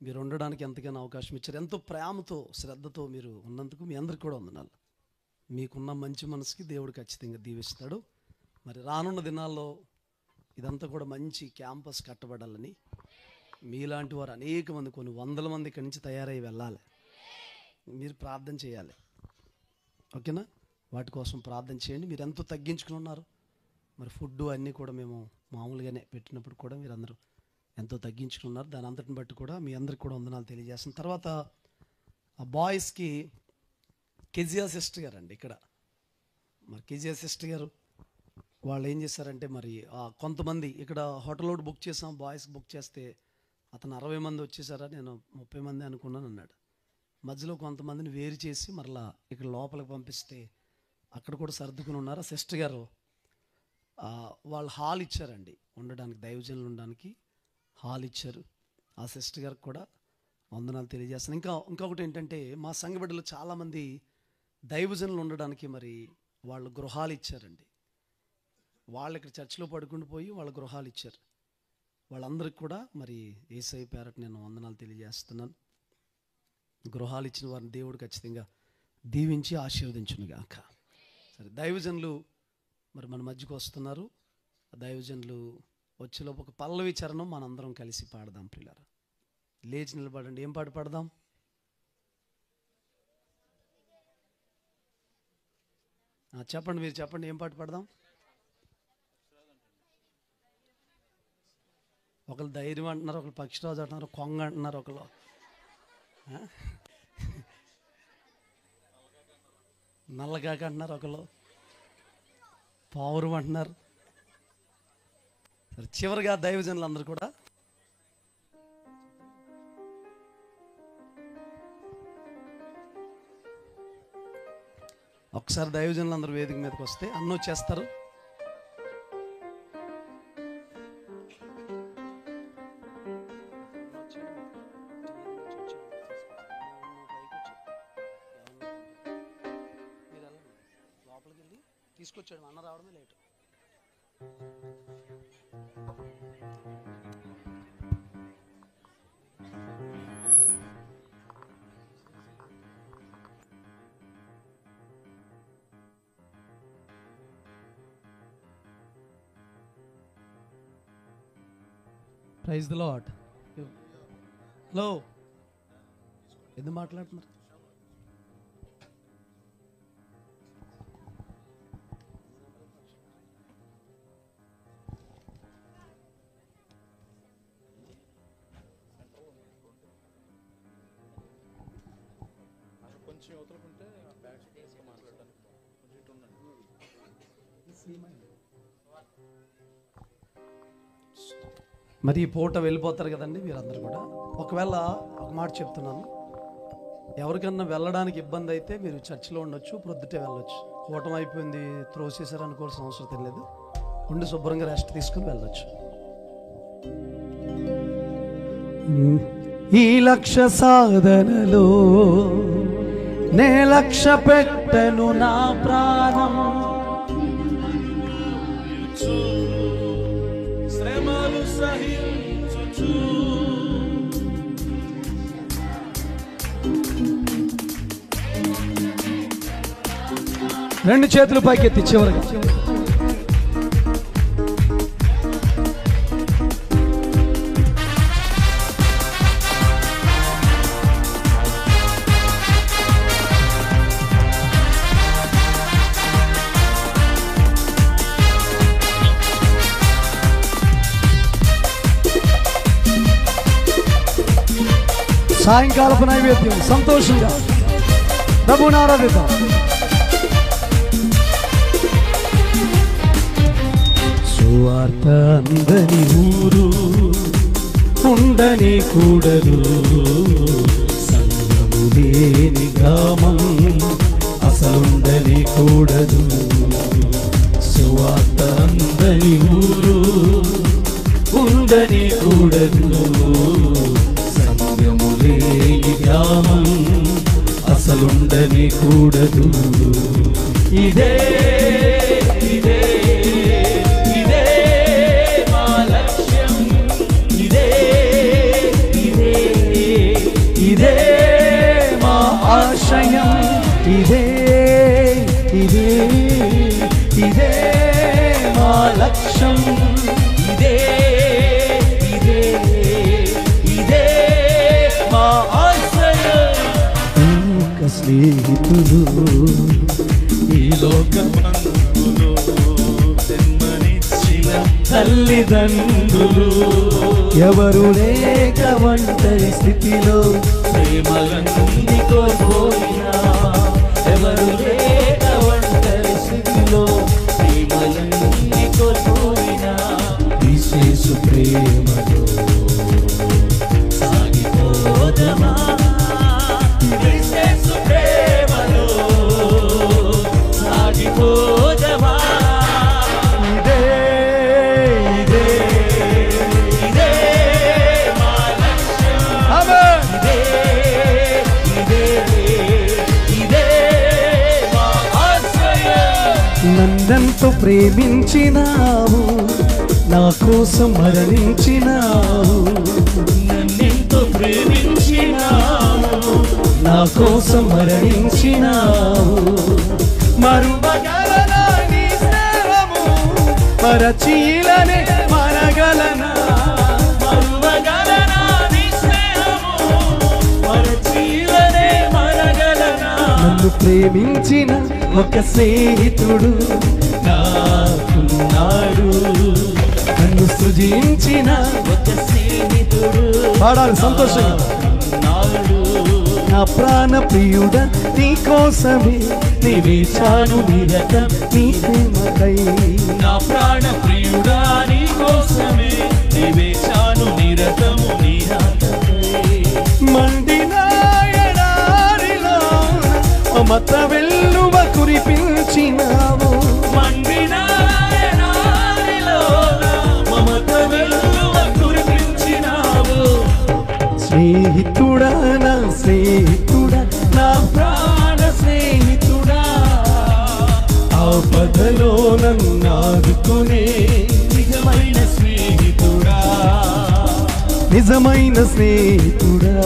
మీరు ఉండడానికి ఎంతగానో అవకాశం ఇచ్చారు. ఎంతో ప్రేమతో, శ్రద్ధతో మీరు ఉన్నందుకు మీ అందరికి కూడా వందనాలు. మీకున్న మంచి మనసుకి దేవుడు ఖచ్చితంగా దీవిస్తాడు. మరి రానున్న దినాల్లో ఇదంతా కూడా మంచి క్యాంపస్ కట్టబడాలని మీలాంటి వారు అనేక మంది, కొన్ని 100 మంది ఇక్కడి నుంచి తయారై వెళ్ళాలి. మీరు ప్రార్థన చేయాలి, ఓకేనా? వాటి కోసం ప్రార్థన చేయండి. మీరు ఎంతో తగ్గించుకుని ఉన్నారు. మరి ఫుడ్ అన్నీ కూడా మేము మామూలుగానే పెట్టినప్పుడు కూడా మీరు అందరూ ఎంతో తగ్గించుకున్నారు. దాని అంతటిని బట్టి కూడా మీ అందరికి కూడా వందనాలు తెలియజేస్తాను. తర్వాత ఆ బాయ్స్కి కెజియా సిస్టర్ గారు అండి ఇక్కడ, మరి కెజియా సిస్టర్ గారు వాళ్ళు ఏం చేశారంటే మరి కొంతమంది ఇక్కడ హోటల్ ఒకటి బుక్ చేసాం, బాయ్స్ బుక్ చేస్తే అతను 60 మంది వచ్చేసారా, నేను 30 మంది అనుకున్నాను అన్నాడు. మధ్యలో కొంతమందిని వేరు చేసి మరలా ఇక్కడ లోపలికి పంపిస్తే అక్కడ కూడా సర్దుకుని ఉన్నారు. ఆ సిస్టర్ గారు వాళ్ళు హాల్ ఇచ్చారండి ఉండడానికి, దైవజనులు ఉండడానికి హాల్ ఇచ్చారు. ఆ సిస్టర్ గారికి కూడా వందనాలు తెలియజేస్తాను. ఇంకొకటి ఏంటంటే మా సంఘ బిడ్డలు చాలామంది దైవజనులు ఉండడానికి మరి వాళ్ళు గృహాలు ఇచ్చారండి. వాళ్ళు ఇక్కడ చర్చిలో పడుకుని పోయి వాళ్ళ గృహాలు ఇచ్చారు. వాళ్ళందరికీ కూడా మరి యేసయ్య పేరట నేను వందనాలు తెలియజేస్తున్నాను. గృహాలు ఇచ్చిన వారిని దేవుడు ఖచ్చితంగా దీవించి ఆశీర్వదించునుగాక. సరే, దైవజనులు మరి మన మధ్యకు వస్తున్నారు. దైవజనులు వచ్చేలోపు ఒక పల్లవి చరణం మనందరం కలిసి పాడదాం. పిల్లరా లేచి నిలబడండి. ఏం పాట పాడదాం? చెప్పండి, మీరు చెప్పండి, ఏం పాట పాడదాం? ఒకళ్ళు ధైర్యం అంటున్నారు, ఒకళ్ళు పక్షిరాజు అంటున్నారు, కొంగ అంటున్నారు, ఒకళ్ళు నల్లగాక అంటున్నారు, ఒకళ్ళు పావురం అంటున్నారు. సరే, చివరిగా దైవజనులు అందరూ కూడా ఒకసారి దైవజనులు అందరూ వేదిక మీదకి వస్తే అన్నీ వచ్చేస్తారు. లోపలికి వెళ్ళి తీసుకొచ్చాడు, అన్న రావడమే late. Praise the lord. Hello, ఎందుకు మాట్లాడుతున్నారు? మరి ఈ పూట వెళ్ళిపోతారు కదండి మీరందరూ కూడా. ఒకవేళ ఒక మాట చెప్తున్నాను, ఎవరికన్నా వెళ్ళడానికి ఇబ్బంది అయితే మీరు చర్చిలో ఉండొచ్చు, ప్రొద్దుటే వెళ్ళొచ్చు. కూటం అయిపోయింది త్రోసేసారు అనుకోవాల్సిన అవసరం లేదు. ఉండి శుభ్రంగా రెస్ట్ తీసుకుని వెళ్ళొచ్చు. ఈ లక్ష్య సాధనలో నే లక్ష్య పెట్టను నా ప్రాణం, శ్రమలు సహించుచు రెండు చేతులు పైకెత్తి చివరిగా సాయంకాలపు నైవేద్యం సంతోషంగా ప్రభువుని ఆరాధిద్దాం. సువార్త అందని ఊరు ఉండని కూడదు, సంగము లేని గ్రామం అసలుండని కూడదు. సువార్త అందని ఊరు ఉండని కూడదు, సంగము లేని గ్రామం అసలుండని కూడదు. ఇదే ఇదే ఇదే మా లక్ష్యం, ఇదే ఇదే ఇదే మా ఆశయం, ఇదే ఇదే ఇదే మా లక్ష్యం, ఇదే ఇదే ఇదే మా ఆశయం. ఇంకా స్నేహితులు ఈ లోకమందులో జన్మనిచ్చిన తల్లిదండ్రులు ఎవరు లేక ఒంటరి స్థితిలో ప్రేమలన్నీ కోల్పోయినా, ఎవరు లేక ఒంటరి స్థితిలో ప్రేమలన్నీ కోల్పోయినా, విశేష ప్రేమలో సాగిపోదమా, విశేష ప్రేమలో సాగిపోదమా. ఇదే ఇదే ఇదే మా లక్ష్యం, ఇదే ఇదే ఇదే మా ఆశయం. నన్నెంతో ప్రేమించినావు, నా కోసం మరణించినావు, నన్నెంతో ప్రేమించినావు, నా కోసం మరణించినావు. మరువగలనా నీ స్నేహము, మరచీలనే మరగలనా, మరువగలనా నీ స్నేహము, మరచీలనే మరగలనా. నన్ను ప్రేమించిన ఒక స్నేహితుడు నాకున్నాడు, నన్ను సృజించిన ఒక స్నేహితుడు. పాడాలి సంతోషంగా. నా ప్రాణ ప్రియుడ నీ కోసమే నీ వేచాను నిరతం నీ ప్రేమకై, నా ప్రాణ ప్రియుడా నీ కోసమే నీ వేచాను నిరతము నీ రాకకై. మండిన ఎడారిలో మమత వెల్లువ కురిపించినావు, మండిన ఎడారిలో మమత వెల్లువ కురిపించినావు. స్నేహితుడా నా స్నేహితుడా నా ప్రాణ స్నేహితుడా, ఆపదలో నన్ను ఆదుకునే నిజమైన స్నేహితుడా, నిజమైన స్నేహితుడా.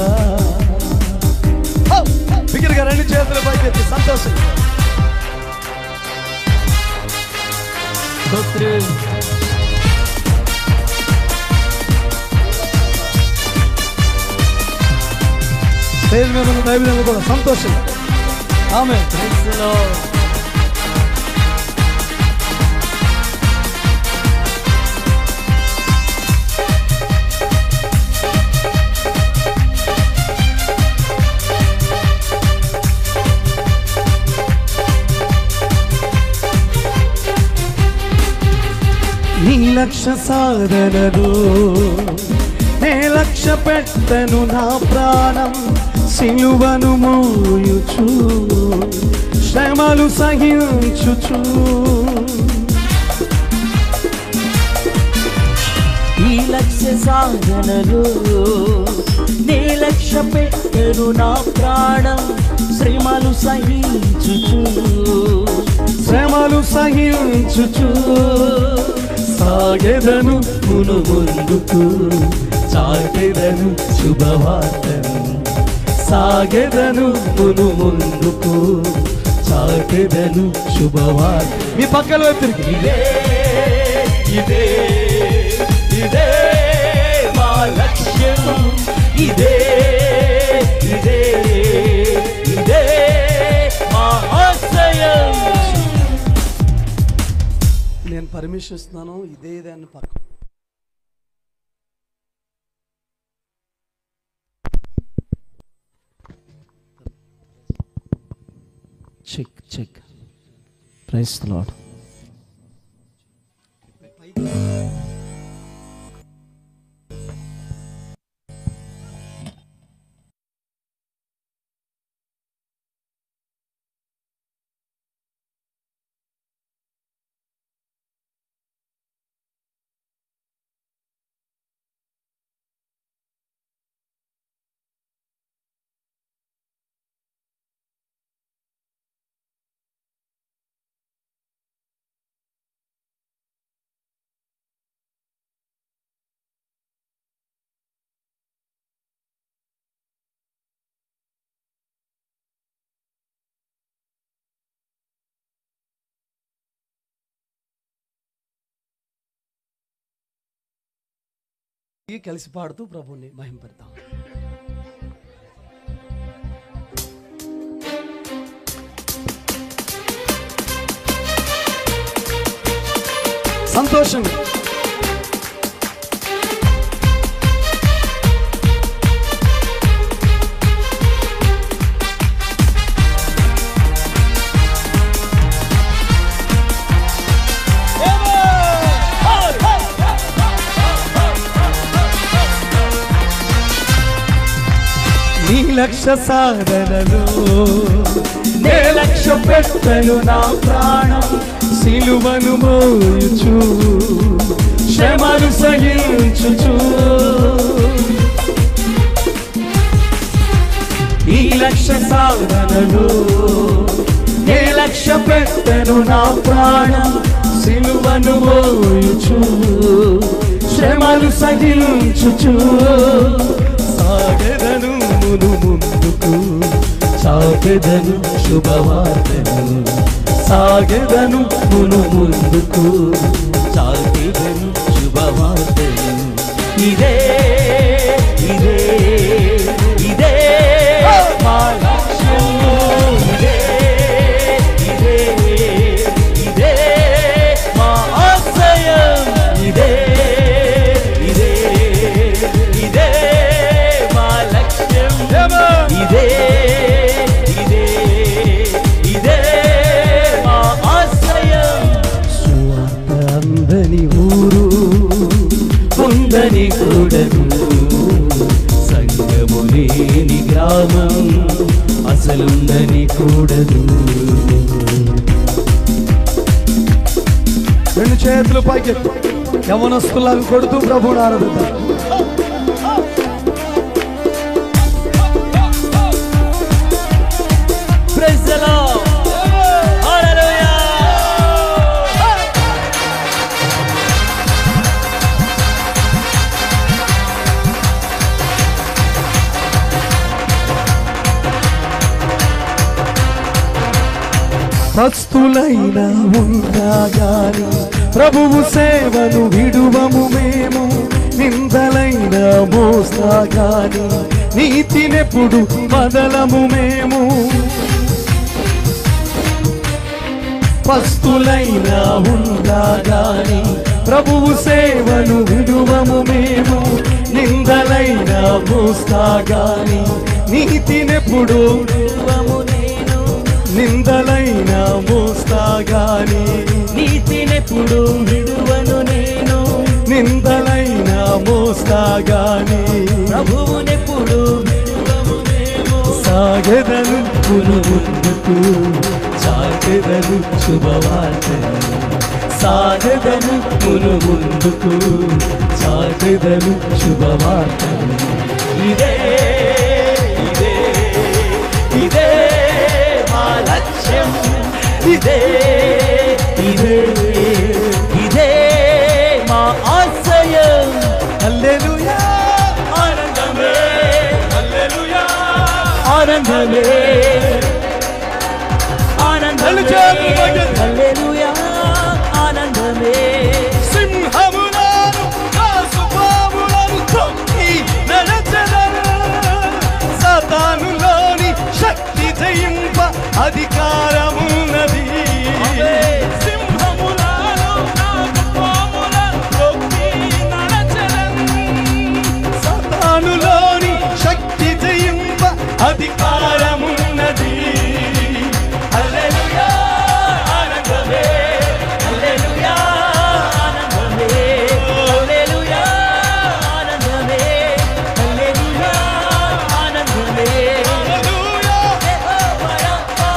బిగ్గరగా రెండు చేతుల పైకెత్తి సంతోషం. స్టేజ్ మీద ఉన్న దైవజనులు కూడా సంతోషం. ఆమేన్. Praise the lord. నీ లక్ష్య సాధనలు నే లక్ష్య పెట్టను నా ప్రాణం సిలువను మోయుచు శ్రమలు సహించుచు ఈ లక్ష్య సాధనలు నే లక్ష్య పెట్టెను నా ప్రాణం శ్రమలు సహించుచు సాగెదను మును ముందుకు చాటెదను శుభవార్తను సాగెదను మును ముందుకు చాటెదను శుభవార్త. మీ పక్కలో తిరిగి ఇదే ఇదే ఇదే మా లక్ష్యం ఇదే ఇదే ఇదే మా ఆశయం. నేను పర్మిషన్ ఇస్తున్నాను. ఇదే దాన్ని పక్క చెక్ ప్రైజ్ ది లార్డ్. కలిసి పాడుతూ ప్రభువుని మహింపడతాం. సంతోషంగా నీ లక్ష్య సాధనలు నే లక్ష్య పెట్టెను నా ప్రాణం సిలువను మోయుచు శ్రమలు సహించుచు ఈ లక్ష్య సాధనలు నే లక్ష్య పెట్టెను నా ప్రాణం సిలువను మోయుచు శ్రమలు సహించుచు సాగెదను మును ముందుకు చాటెదను శుభవార్తను సాగెదను మును ముందుకు చాటెదను శుభవార్తను ఇదే ఇదే ఇదే మా లక్ష్యం ఇదే ఇదే ఇదే మా ఆశయం ఇదే ఇదే ఇదే మా లక్ష్యం ఇదే ఇదే ఇదే మా ఆశయం. సువార్త అందని ఊరు పొందని కూడదు సంగము లేని గ్రామం అసలుందని కూడదు. రెండు చేతులు పైకి యవనస్తులను కొడుతూ ప్రభువుని ఆరాధిద్దాం. Praise the lord. హల్లెలూయా. భక్తులైన ఉండగాని ప్రభువు సేవను విడువము మేము నిందలైన మోస్తాగాని నీతినెప్పుడు వదలము మేము. పస్తులైనా ఉండగాని ప్రభువు సేవను విడువము మేము. నిందలైనా మోస్తాగాని నీతినెప్పుడు విడువము నేను. నిందలైనా మోస్తాగాని నీతినెప్పుడు విడువను నేను. నిందలైనా మోస్తాగాని ప్రభువునెప్పుడు విడువము మేము. సాగెదను ముందుకు చాటెదను శుభవార్తను. సాగెదను ముందుకు చాటెదను శుభవార్తను. ఇదే ఇదే ఇదే మా లక్ష్యం. ఇదే ఇదే ఇదే మా ఆశయం. హల్లెలూయా ఆనందమే. హల్లెలూయా ఆనందమే. హల్లెలూయా ఆనందమే. సింహములను కాసుపాములను తొక్కి నడచెదను. సాతానులోని శక్తి జయింప అధికారమున్నది. సింహములను కాసుపాములను తొక్కి నడచెదను. సాతానులోని శక్తి జయింప అధికారమున్నది. హల్లెలూయా ఆనందమే. హల్లెలూయా ఆనందమే. హల్లెలూయా ఆనందమే. హల్లెలూయా ఆనందమే. హల్లెలూయా యెహోవా రబ్బా.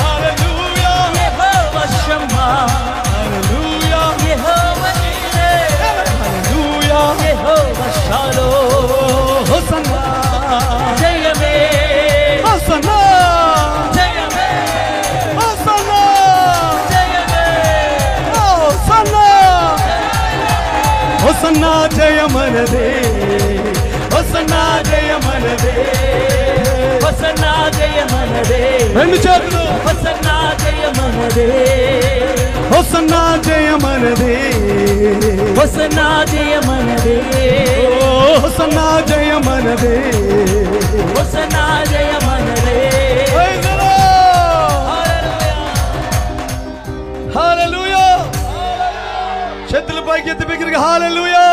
హల్లెలూయా యెహోవా షమ్మా. హల్లెలూయా యెహోవా నీరే. హల్లెలూయా యెహోవా షాలోమ్. హోసన్నా జయమే. హోసన్నా జయమే. హోసన్నా జయమే. హోసన్నా హోసన్నా జయమనదే. హోసన్నా జయమనదే. హోసన్నా జయమనదే. రెండు చేతులు. హోసన్నా జయమనదే. హోసన్నా జయమనదే. హోసన్నా జయమనదే. హోసన్నా జయమనదే. హోసన్నా జయమనదే. హల్లెలూయా. చేతుల పైకి ఎత్తి బిగ్గరగా హల్లెలూయా.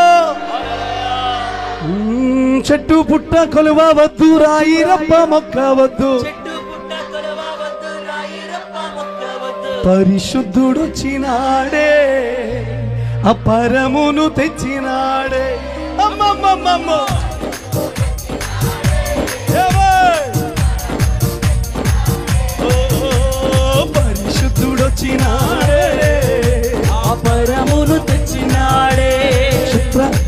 చెట్టు పుట్ట కొలవవద్దు, రాయి రప్ప మొక్కవద్దు. పరిశుద్ధుడొచ్చినాడే, అపరమును తెచ్చినాడే. అమ్మమ్మమ్మమ్మ పరిశుద్ధుడొచ్చినాడే, అపరమును తెచ్చినాడే.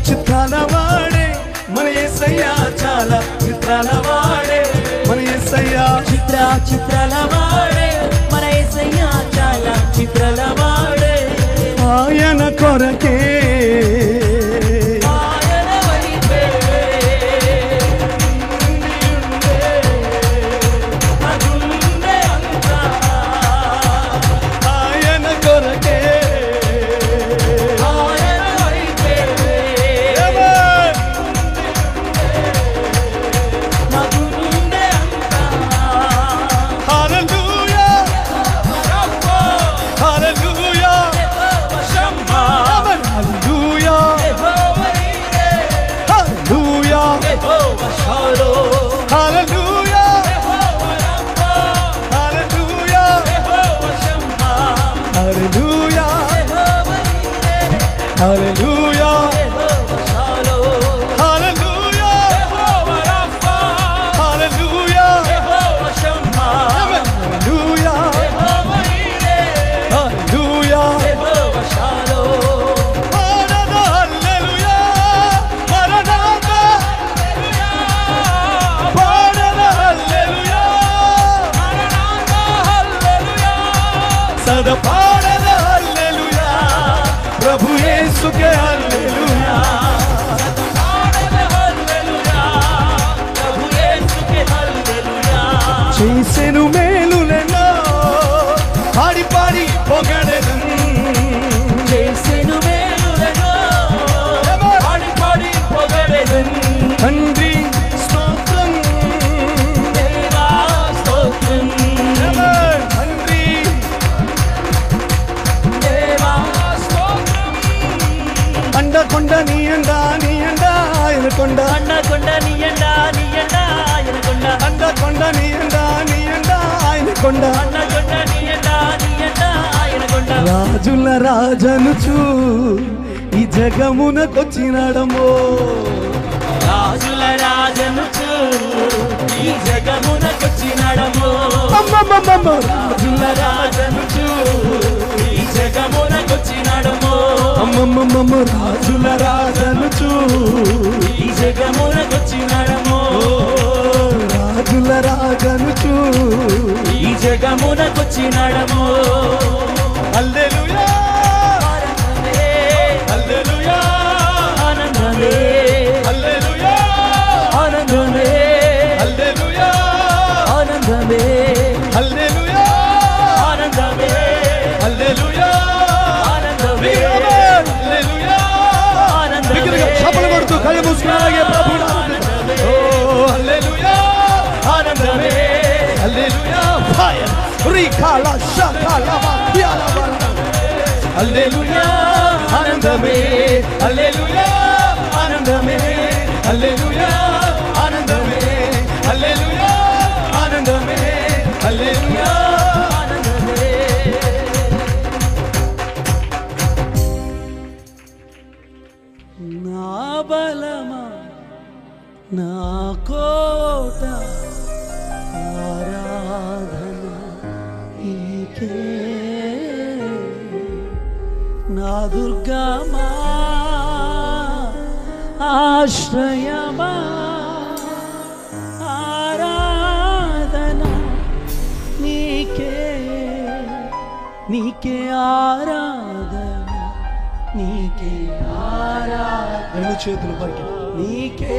చిత్రాల వాడే మన యేసయ్యా, చాలా చిత్రాల వాడే మన యేసయ్యా. చిత్రాల వాడే మన యేసయ్యా, చాలా చిత్రాల వాడే. ఆయన కొరకే ఆయన వలిపే అదుండే అంతా. ఆయన కొరకే ఆయన వలిపే అదుండే అంతా. హల్లెలూయా హల్లెలూయా షమ్మా. హల్లెలూయా హల్లెలూయా హల్లెలూయా హల్లెలూయా హల్లెలూయా హల్లెలూయా హల్లెలూయా హల్లెలూయా హల్లెలూయా హల్లెలూయా. సదా పాడద హల్లెలూయా, ప్రభు యేసుకే హల్లెలూయా. చేసెను మేలులెన్నో, పాడి పాడి పొగడెదను. చేసెను మేలులెన్నో, పాడి పాడి పొగడెదను. తండ్రి స్తోత్రం కొండ నీ ఎండ ఆయన కొండ కొండ నీ ఎండ ఆయన కొండ రాజుల రాజనుచు ఈ జగమునకొచ్చినాడమ్మో రాజుల రాజనుచు ఈ జగమునకొచ్చినాడమ్మో రాజుల రాజనుచు ఈ జగమునకొచ్చినాడమ్మో అమ్మమ్మమ్మ రాజుల రాజనుచు ఈ జగమునకొచ్చినాడమ్మో రాజుల రాజనుచు ఈ జగమునకొచ్చినాడమ్మో హల్లెలూయా హల్లెలూయా ఆనందమే హల్లెలూయా ఆనందమే హల్లెలూయా ఆనందమే హల్లెలూయా ఆనందమే హల్లెలూయా ఆనందమే హల్లెలూయా బిగ్గరగా చప్పట్లు కొడుతూ కళ్ళు మూసుకుని అలాగే ప్రభువుని ఆరాధిద్దాం. ఓ హల్లెలూయా ఆనందమే హల్లెలూయా ఫైర్ రికాలా షకాలా మాయాలా హల్లెలూయా ఆనందమే హల్లెలూయా ఆనందమే హల్లెలూయా ఆనందమే హల్లెలూయా ఆనందమే హల్లెలూయా ఆనందమే నా బలమా నా కోట ఆరాధన నీకే నా దుర్గమా ఆశ్రయమా ఆరాధన నీకే నీకే ఆరాధన నీకే ఆరాధన రెండు చేతులు పైకి నీకే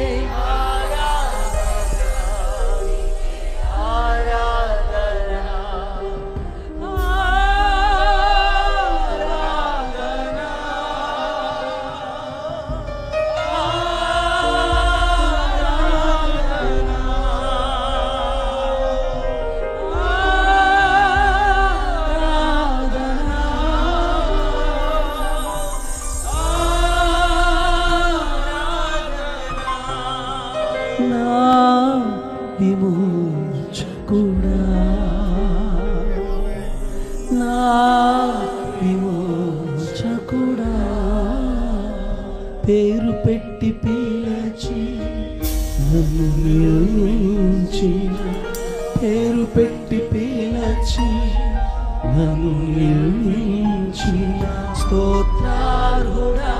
విమోచకుడా నా విమోచకుడా పేరు పెట్టి పిలిచి నన్ను నిర్మించిన పేరు పెట్టి పిలిచి నన్ను నిర్మించిన స్తోత్రార్హుడా